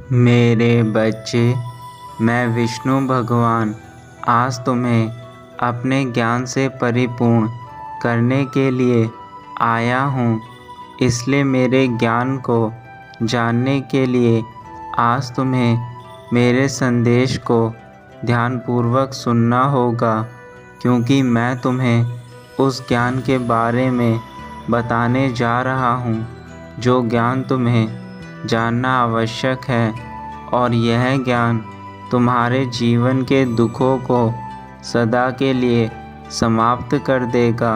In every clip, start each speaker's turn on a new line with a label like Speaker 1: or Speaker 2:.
Speaker 1: मेरे बच्चे, मैं विष्णु भगवान आज तुम्हें अपने ज्ञान से परिपूर्ण करने के लिए आया हूँ। इसलिए मेरे ज्ञान को जानने के लिए आज तुम्हें मेरे संदेश को ध्यानपूर्वक सुनना होगा, क्योंकि मैं तुम्हें उस ज्ञान के बारे में बताने जा रहा हूँ जो ज्ञान तुम्हें जानना आवश्यक है, और यह ज्ञान तुम्हारे जीवन के दुखों को सदा के लिए समाप्त कर देगा।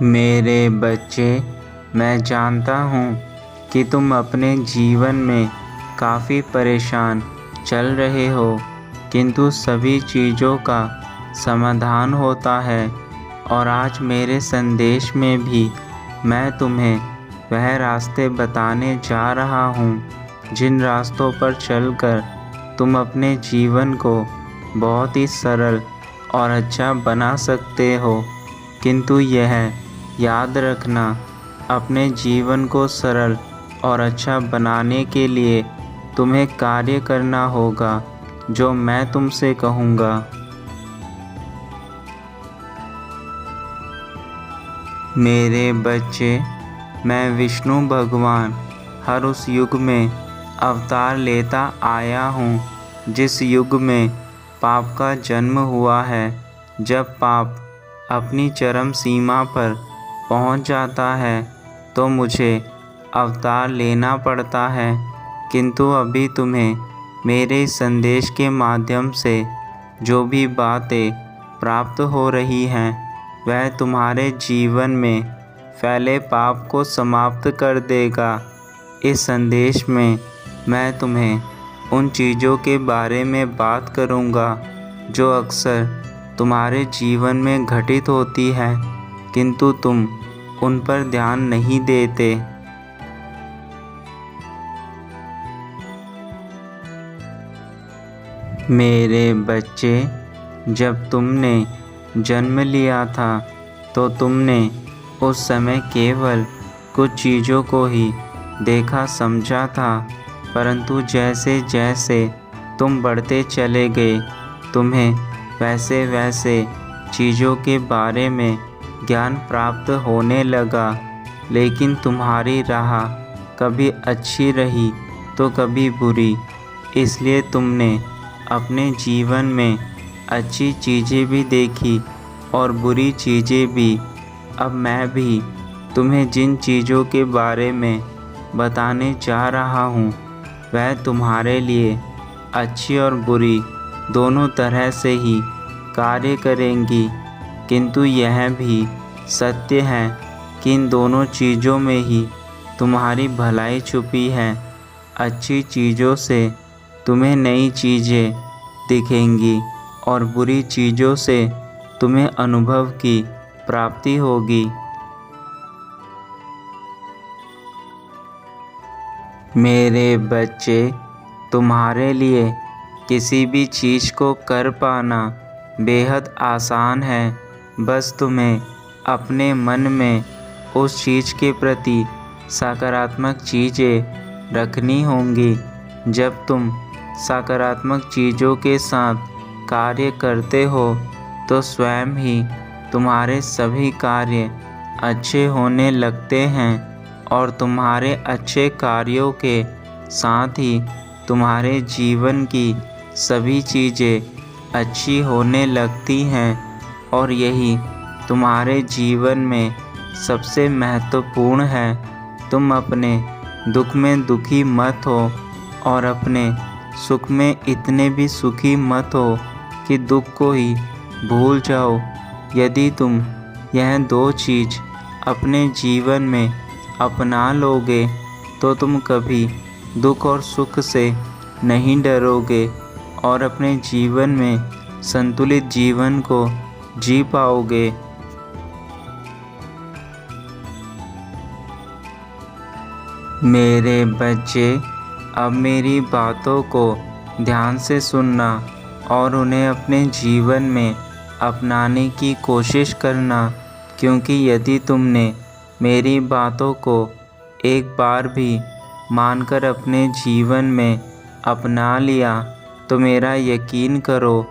Speaker 1: मेरे बच्चे, मैं जानता हूँ कि तुम अपने जीवन में काफ़ी परेशान चल रहे हो, किंतु सभी चीज़ों का समाधान होता है। और आज मेरे संदेश में भी मैं तुम्हें वह रास्ते बताने जा रहा हूँ जिन रास्तों पर चलकर तुम अपने जीवन को बहुत ही सरल और अच्छा बना सकते हो। किंतु यह याद रखना, अपने जीवन को सरल और अच्छा बनाने के लिए तुम्हें कार्य करना होगा जो मैं तुमसे कहूँगा। मेरे बच्चे, मैं विष्णु भगवान हर उस युग में अवतार लेता आया हूँ जिस युग में पाप का जन्म हुआ है। जब पाप अपनी चरम सीमा पर पहुँच जाता है तो मुझे अवतार लेना पड़ता है। किंतु अभी तुम्हें मेरे संदेश के माध्यम से जो भी बातें प्राप्त हो रही हैं वह तुम्हारे जीवन में फैले पाप को समाप्त कर देगा। इस संदेश में मैं तुम्हें उन चीज़ों के बारे में बात करूँगा जो अक्सर तुम्हारे जीवन में घटित होती है, किंतु तुम उन पर ध्यान नहीं देते। मेरे बच्चे, जब तुमने जन्म लिया था तो तुमने उस समय केवल कुछ चीज़ों को ही देखा समझा था, परंतु जैसे जैसे तुम बढ़ते चले गए तुम्हें वैसे वैसे चीज़ों के बारे में ज्ञान प्राप्त होने लगा। लेकिन तुम्हारी राह कभी अच्छी रही तो कभी बुरी, इसलिए तुमने अपने जीवन में अच्छी चीज़ें भी देखी और बुरी चीज़ें भी। अब मैं भी तुम्हें जिन चीज़ों के बारे में बताने जा रहा हूँ वह तुम्हारे लिए अच्छी और बुरी दोनों तरह से ही कार्य करेंगी। किंतु यह भी सत्य है कि इन दोनों चीज़ों में ही तुम्हारी भलाई छुपी है। अच्छी चीज़ों से तुम्हें नई चीज़ें दिखेंगी और बुरी चीज़ों से तुम्हें अनुभव की प्राप्ति होगी। मेरे बच्चे, तुम्हारे लिए किसी भी चीज़ को कर पाना बेहद आसान है। बस तुम्हें अपने मन में उस चीज़ के प्रति सकारात्मक चीज़ें रखनी होंगी। जब तुम सकारात्मक चीज़ों के साथ कार्य करते हो तो स्वयं ही तुम्हारे सभी कार्य अच्छे होने लगते हैं, और तुम्हारे अच्छे कार्यों के साथ ही तुम्हारे जीवन की सभी चीज़ें अच्छी होने लगती हैं। और यही तुम्हारे जीवन में सबसे महत्वपूर्ण है। तुम अपने दुख में दुखी मत हो और अपने सुख में इतने भी सुखी मत हो कि दुख को ही भूल जाओ। यदि तुम यह दो चीज़ अपने जीवन में अपना लोगे तो तुम कभी दुख और सुख से नहीं डरोगे और अपने जीवन में संतुलित जीवन को जी पाओगे। मेरे बच्चे, अब मेरी बातों को ध्यान से सुनना और उन्हें अपने जीवन में अपनाने की कोशिश करना, क्योंकि यदि तुमने मेरी बातों को एक बार भी मानकर अपने जीवन में अपना लिया तो मेरा यकीन करो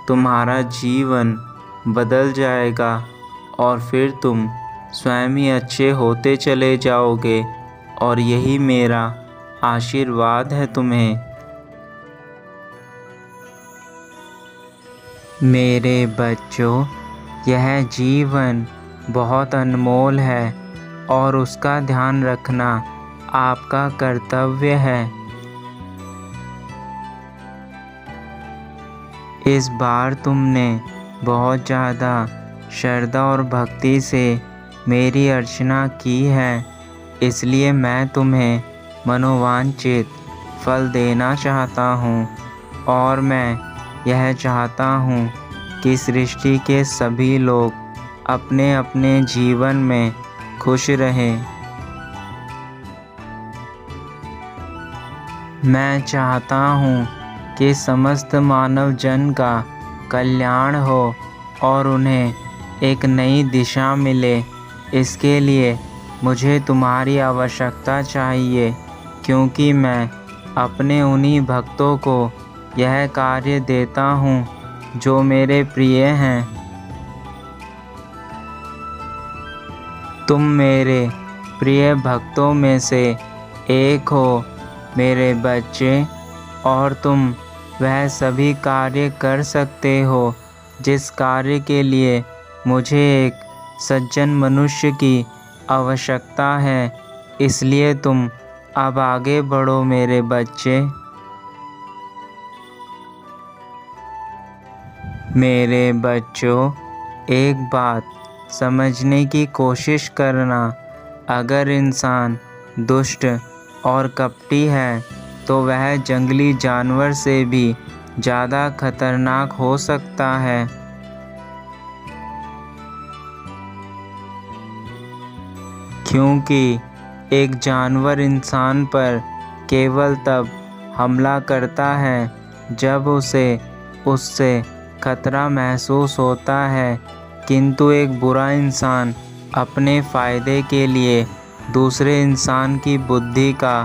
Speaker 1: तुम्हारा जीवन बदल जाएगा और फिर तुम स्वयं ही अच्छे होते चले जाओगे। और यही मेरा आशीर्वाद है तुम्हें। मेरे बच्चों, यह जीवन बहुत अनमोल है और उसका ध्यान रखना आपका कर्तव्य है। इस बार तुमने बहुत ज़्यादा श्रद्धा और भक्ति से मेरी अर्चना की है, इसलिए मैं तुम्हें मनोवांछित फल देना चाहता हूँ। और मैं यह चाहता हूँ कि सृष्टि के सभी लोग अपने अपने जीवन में खुश रहें। मैं चाहता हूँ कि समस्त मानव जन का कल्याण हो और उन्हें एक नई दिशा मिले। इसके लिए मुझे तुम्हारी आवश्यकता चाहिए, क्योंकि मैं अपने उन्हीं भक्तों को यह कार्य देता हूँ जो मेरे प्रिय हैं। तुम मेरे प्रिय भक्तों में से एक हो मेरे बच्चे, और तुम वह सभी कार्य कर सकते हो जिस कार्य के लिए मुझे एक सज्जन मनुष्य की आवश्यकता है। इसलिए तुम अब आगे बढ़ो मेरे बच्चे। मेरे बच्चों, एक बात समझने की कोशिश करना, अगर इंसान दुष्ट और कपटी है तो वह जंगली जानवर से भी ज़्यादा खतरनाक हो सकता है। क्योंकि एक जानवर इंसान पर केवल तब हमला करता है जब उसे उससे खतरा महसूस होता है, किंतु एक बुरा इंसान अपने फ़ायदे के लिए दूसरे इंसान की बुद्धि का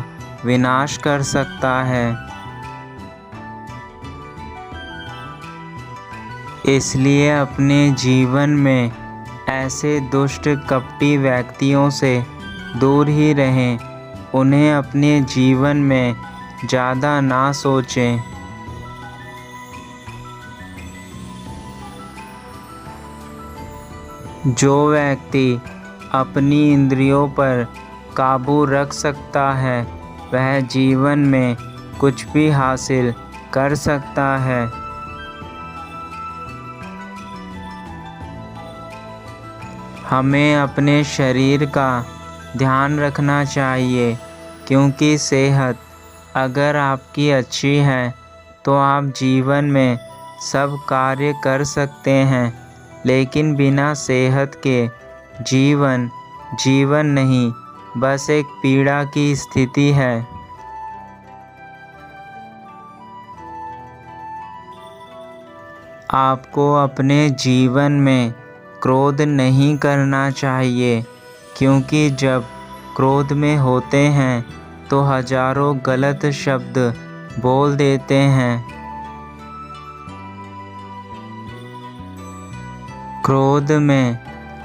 Speaker 1: विनाश कर सकता है। इसलिए अपने जीवन में ऐसे दुष्ट कपटी व्यक्तियों से दूर ही रहें। उन्हें अपने जीवन में ज़्यादा ना सोचें। जो व्यक्ति अपनी इंद्रियों पर काबू रख सकता है वह जीवन में कुछ भी हासिल कर सकता है। हमें अपने शरीर का ध्यान रखना चाहिए, क्योंकि सेहत अगर आपकी अच्छी है तो आप जीवन में सब कार्य कर सकते हैं, लेकिन बिना सेहत के जीवन नहीं, बस एक पीड़ा की स्थिति है। आपको अपने जीवन में क्रोध नहीं करना चाहिए, क्योंकि जब क्रोध में होते हैं तो हजारों गलत शब्द बोल देते हैं। क्रोध में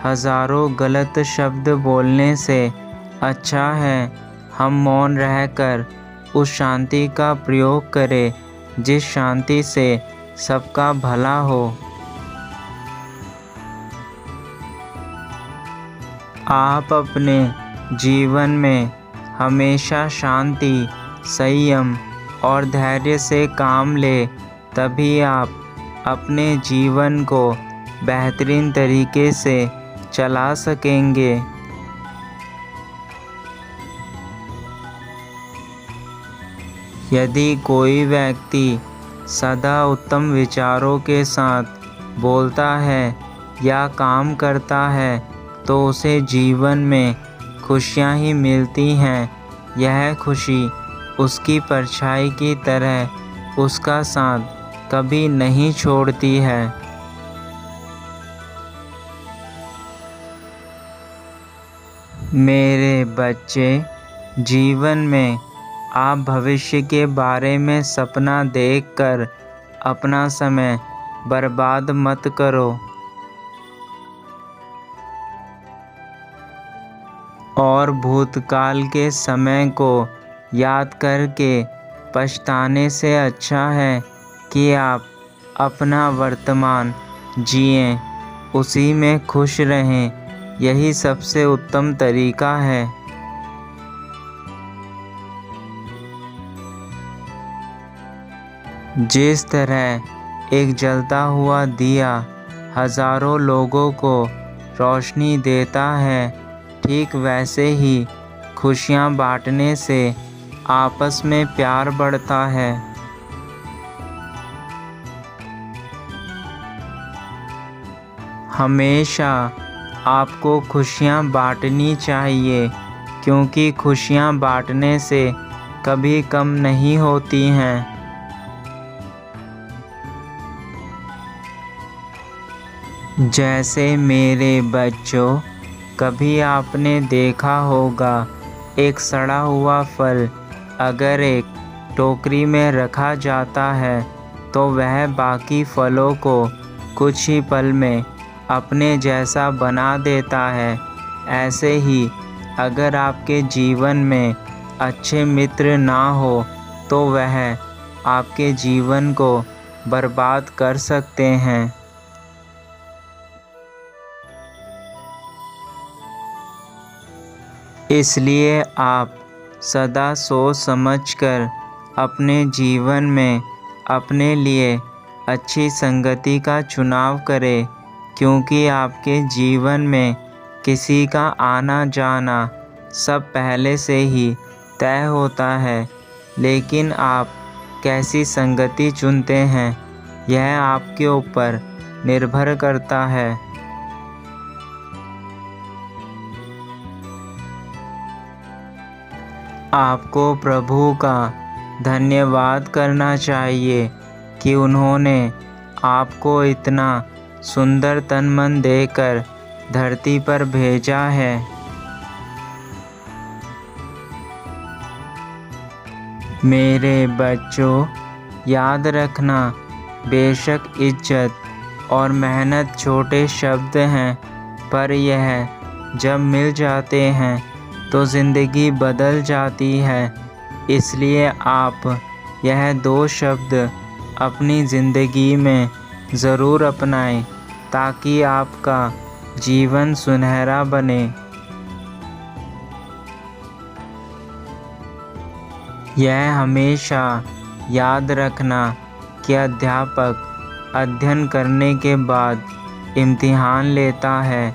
Speaker 1: हजारों गलत शब्द बोलने से अच्छा है हम मौन रहकर उस शांति का प्रयोग करें जिस शांति से सबका भला हो। आप अपने जीवन में हमेशा शांति, संयम और धैर्य से काम ले, तभी आप अपने जीवन को बेहतरीन तरीके से चला सकेंगे। यदि कोई व्यक्ति सदा उत्तम विचारों के साथ बोलता है या काम करता है तो उसे जीवन में खुशियाँ ही मिलती हैं। यह खुशी उसकी परछाई की तरह उसका साथ कभी नहीं छोड़ती है। मेरे बच्चे, जीवन में आप भविष्य के बारे में सपना देखकर अपना समय बर्बाद मत करो और भूतकाल के समय को याद करके पछताने से अच्छा है कि आप अपना वर्तमान जिएं, उसी में खुश रहें। यही सबसे उत्तम तरीका है। जिस तरह एक जलता हुआ दिया हजारों लोगों को रोशनी देता है, ठीक वैसे ही खुशियाँ बांटने से आपस में प्यार बढ़ता है। हमेशा आपको खुशियाँ बांटनी चाहिए, क्योंकि खुशियाँ बांटने से कभी कम नहीं होती हैं। जैसे मेरे बच्चों, कभी आपने देखा होगा एक सड़ा हुआ फल अगर एक टोकरी में रखा जाता है तो वह बाकी फलों को कुछ ही पल में अपने जैसा बना देता है। ऐसे ही अगर आपके जीवन में अच्छे मित्र ना हो तो वह आपके जीवन को बर्बाद कर सकते हैं। इसलिए आप सदा सोच समझकर अपने जीवन में अपने लिए अच्छी संगति का चुनाव करें, क्योंकि आपके जीवन में किसी का आना जाना सब पहले से ही तय होता है, लेकिन आप कैसी संगति चुनते हैं यह आपके ऊपर निर्भर करता है। आपको प्रभु का धन्यवाद करना चाहिए कि उन्होंने आपको इतना सुंदर तन मन देकर धरती पर भेजा है। मेरे बच्चों, याद रखना, बेशक इज्जत और मेहनत छोटे शब्द हैं, पर यह जब मिल जाते हैं तो ज़िंदगी बदल जाती है। इसलिए आप यह 2 शब्द अपनी ज़िंदगी में ज़रूर अपनाएं, ताकि आपका जीवन सुनहरा बने। यह हमेशा याद रखना कि अध्यापक अध्ययन करने के बाद इम्तिहान लेता है,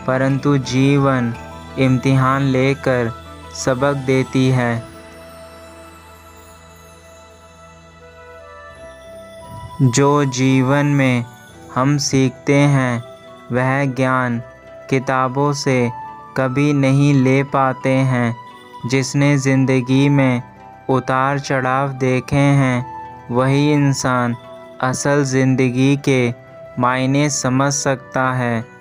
Speaker 1: परंतु जीवन इम्तिहान लेकर सबक देती है। जो जीवन में हम सीखते हैं वह ज्ञान किताबों से कभी नहीं ले पाते हैं। जिसने ज़िंदगी में उतार चढ़ाव देखे हैं वही इंसान असल ज़िंदगी के मायने समझ सकता है।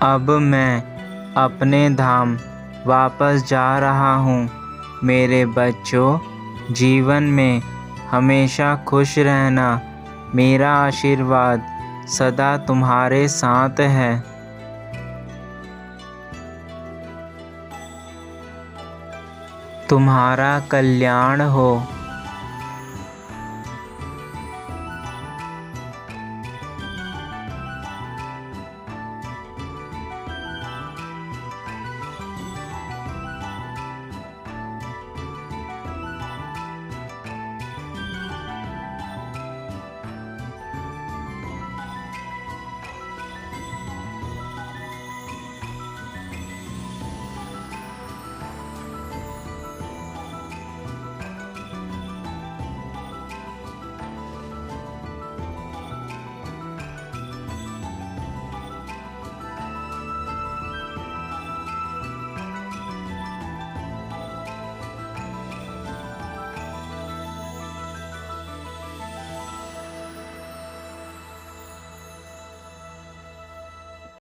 Speaker 1: अब मैं अपने धाम वापस जा रहा हूँ। मेरे बच्चों, जीवन में हमेशा खुश रहना। मेरा आशीर्वाद सदा तुम्हारे साथ है। तुम्हारा कल्याण हो।